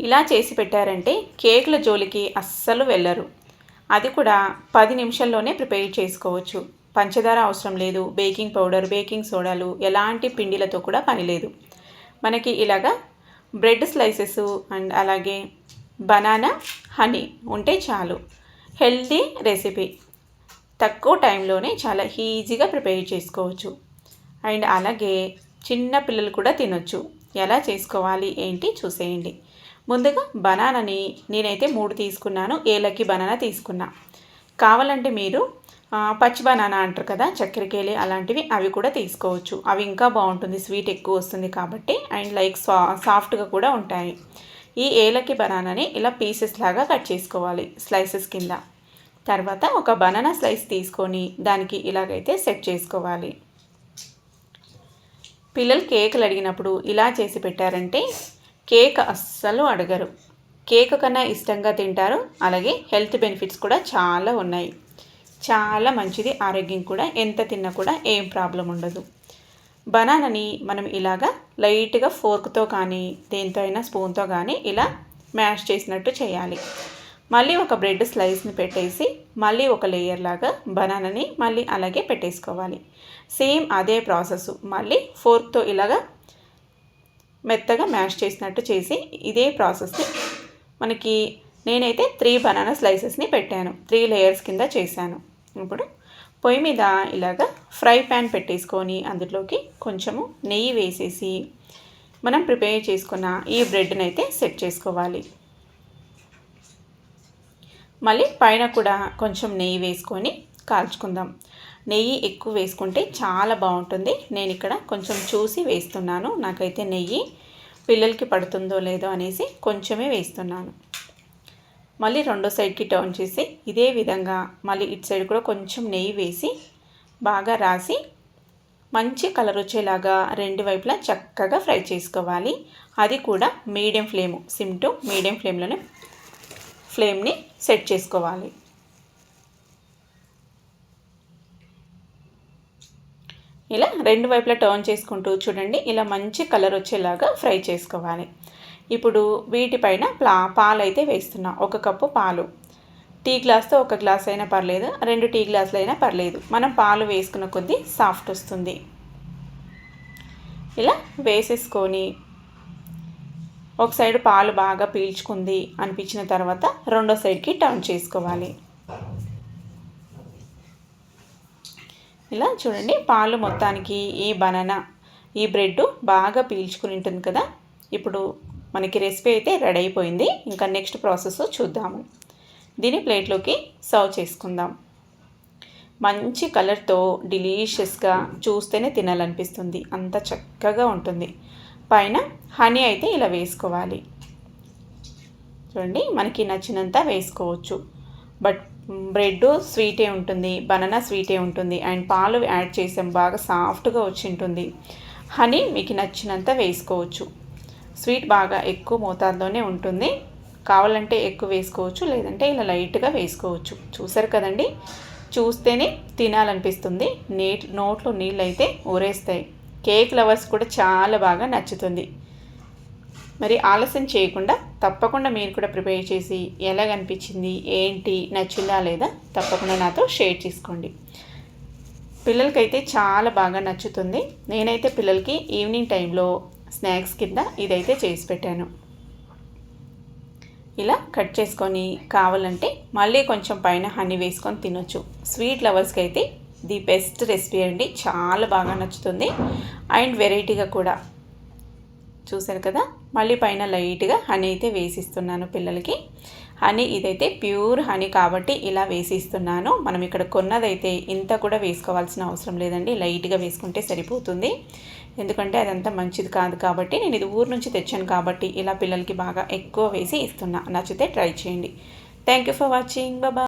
ఇలా చేసి పెట్టారంటే కేకుల జోలికి అస్సలు వెళ్ళరు. అది కూడా 10 నిమిషాల్లోనే ప్రిపేర్ చేసుకోవచ్చు. పంచదార అవసరం లేదు, బేకింగ్ పౌడర్, బేకింగ్ సోడాలు, ఎలాంటి పిండిలతో కూడా పని లేదు. మనకి ఇలాగా బ్రెడ్ స్లైసెస్ అండ్ అలాగే బనానా, హనీ ఉంటే చాలు. హెల్తీ రెసిపీ, తక్కువ టైంలోనే చాలా ఈజీగా ప్రిపేర్ చేసుకోవచ్చు. అండ్ అలాగే చిన్న పిల్లలు కూడా తినొచ్చు. ఎలా చేసుకోవాలి ఏంటి చూసేయండి. ముందుగా బనానాని నేనైతే 3 తీసుకున్నాను. ఏలక్కి బనానా తీసుకున్నా. కావాలంటే మీరు పచ్చి బనానా అంటారు కదా, చక్కెరకేళి అలాంటివి, అవి కూడా తీసుకోవచ్చు. అవి ఇంకా బాగుంటుంది, స్వీట్ ఎక్కువ వస్తుంది కాబట్టి. అండ్ లైక్ సాఫ్ట్గా కూడా ఉంటాయి. ఈ ఏలక్కి బనానాని ఇలా పీసెస్ లాగా కట్ చేసుకోవాలి, స్లైసెస్ కింద. తర్వాత ఒక బనానా స్లైస్ తీసుకొని దానికి ఇలాగైతే సెట్ చేసుకోవాలి. పిల్లలు కేకులు అడిగినప్పుడు ఇలా చేసి పెట్టారంటే కేక్ అస్సలు అడగరు. కేక్ కన్నా ఇష్టంగా తింటారు. అలాగే హెల్త్ బెనిఫిట్స్ కూడా చాలా ఉన్నాయి. చాలా మంచిది, ఆరోగ్యం కూడా. ఎంత తిన్నా కూడా ఏం ప్రాబ్లం ఉండదు. బనానాని మనం ఇలాగా లైట్గా ఫోర్క్తో కానీ దేంతో అయినా స్పూన్తో కానీ ఇలా మ్యాష్ చేసినట్టు చేయాలి. మళ్ళీ ఒక బ్రెడ్ స్లైస్ని పెట్టేసి మళ్ళీ ఒక లేయర్ లాగా బనానాని మళ్ళీ అలాగే పెట్టేసుకోవాలి. సేమ్ అదే ప్రాసెస్. మళ్ళీ ఫోర్క్తో ఇలాగా మెత్తగా మ్యాష్ చేసినట్టు చేసి ఇదే ప్రాసెస్ని మనకి నేనైతే 3 బనానా స్లైసెస్ని పెట్టాను. 3 లేయర్స్ కింద చేశాను. ఇప్పుడు పొయ్యి మీద ఇలాగా ఫ్రై ప్యాన్ పెట్టేసుకొని అందులోకి కొంచెము నెయ్యి వేసేసి మనం ప్రిపేర్ చేసుకున్న ఈ బ్రెడ్ని అయితే సెట్ చేసుకోవాలి. మళ్ళీ పైన కూడా కొంచెం నెయ్యి వేసుకొని కాల్చుకుందాం. నెయ్యి ఎక్కువ వేసుకుంటే చాలా బాగుంటుంది. నేను ఇక్కడ కొంచెం చూసి వేస్తున్నాను. నాకైతే నెయ్యి పిల్లలకి పడుతుందో లేదో అనేసి కొంచెమే వేస్తున్నాను. మళ్ళీ రెండో సైడ్కి టర్న్ చేసి ఇదే విధంగా మళ్ళీ ఇటు సైడ్ కూడా కొంచెం నెయ్యి వేసి బాగా రాసి మంచి కలర్ వచ్చేలాగా రెండు వైపులా చక్కగా ఫ్రై చేసుకోవాలి. అది కూడా medium flame, SIM to medium ఫ్లేమ్లోనే ఫ్లేమ్ని సెట్ చేసుకోవాలి. ఇలా రెండు వైపులా టర్న్ చేసుకుంటూ చూడండి, ఇలా మంచి కలర్ వచ్చేలాగా ఫ్రై చేసుకోవాలి. ఇప్పుడు వీటిపైన పాలు అయితే వేస్తున్నా. 1 కప్పు పాలు. టీ గ్లాస్తో 1 గ్లాస్ అయినా పర్లేదు, 2 టీ గ్లాసులు అయినా పర్లేదు. మనం పాలు వేసుకున్న కొద్దీ సాఫ్ట్ వస్తుంది. ఇలా వేసేసుకొని ఒక సైడ్ పాలు బాగా పీల్చుకుంది అనిపించిన తర్వాత రెండో సైడ్కి టర్న్ చేసుకోవాలి. ఇలా చూడండి, పాలు మొత్తానికి ఈ బనానా, ఈ బ్రెడ్ బాగా పీల్చుకుని ఉంటుంది కదా. ఇప్పుడు మనకి రెసిపీ అయితే రెడీ అయిపోయింది. ఇంకా నెక్స్ట్ ప్రాసెస్ చూద్దాము. దీని ప్లేట్లోకి సర్వ్ చేసుకుందాం. మంచి కలర్తో డిలీషియస్గా, చూస్తేనే తినాలనిపిస్తుంది, అంత చక్కగా ఉంటుంది. పైన హనీ అయితే ఇలా వేసుకోవాలి. చూడండి, మనకి నచ్చినంత వేసుకోవచ్చు. బట్ బ్రెడ్ స్వీటే ఉంటుంది, బనానా స్వీటే ఉంటుంది. అండ్ పాలు యాడ్ చేసాం, బాగా సాఫ్ట్గా వచ్చి ఉంటుంది. హనీ మీకు నచ్చినంత వేసుకోవచ్చు. స్వీట్ బాగా ఎక్కువ మోతాదులోనే ఉంటుంది. కావాలంటే ఎక్కువ వేసుకోవచ్చు, లేదంటే ఇలా లైట్గా వేసుకోవచ్చు. చూసారు కదండి, చూస్తేనే తినాలనిపిస్తుంది. నోట్లో నీళ్ళు అయితే ఊరేస్తాయి. కేక్ లవర్స్ కూడా చాలా బాగా నచ్చుతుంది. మరి ఆలస్యం చేయకుండా తప్పకుండా మీరు కూడా ప్రిపేర్ చేసి ఎలాగనిపించింది, ఏంటి, నచ్చిందా లేదా తప్పకుండా నాతో షేర్ చేసుకోండి. పిల్లలకైతే చాలా బాగా నచ్చుతుంది. నేనైతే పిల్లలకి ఈవినింగ్ టైంలో స్నాక్స్ కింద ఇదైతే చేసి పెట్టాను. ఇలా కట్ చేసుకొని కావాలంటే మళ్ళీ కొంచెం పైన హనీ వేసుకొని తినొచ్చు. స్వీట్ లవర్స్కి అయితే ది బెస్ట్ రెసిపీ అండి, చాలా బాగా నచ్చుతుంది. అండ్ వెరైటీగా కూడా. చూసారు కదా, మళ్ళీ పైన లైట్గా హనీ అయితే వేసిస్తున్నాను పిల్లలకి. హనీ ఇదైతే ప్యూర్ హనీ కాబట్టి ఇలా వేసిస్తున్నాను. మనం ఇక్కడ కొన్నదైతే ఇంత కూడా వేసుకోవాల్సిన అవసరం లేదండి, లైట్గా వేసుకుంటే సరిపోతుంది. ఎందుకంటే అదంతా మంచిది కాదు కాబట్టి, నేను ఇది ఊరు నుంచి తెచ్చాను కాబట్టి ఇలా పిల్లలకి బాగా ఎక్కువ వేసి ఇస్తున్నా. నచ్చితే ట్రై చేయండి. Thank you for watching. Bye.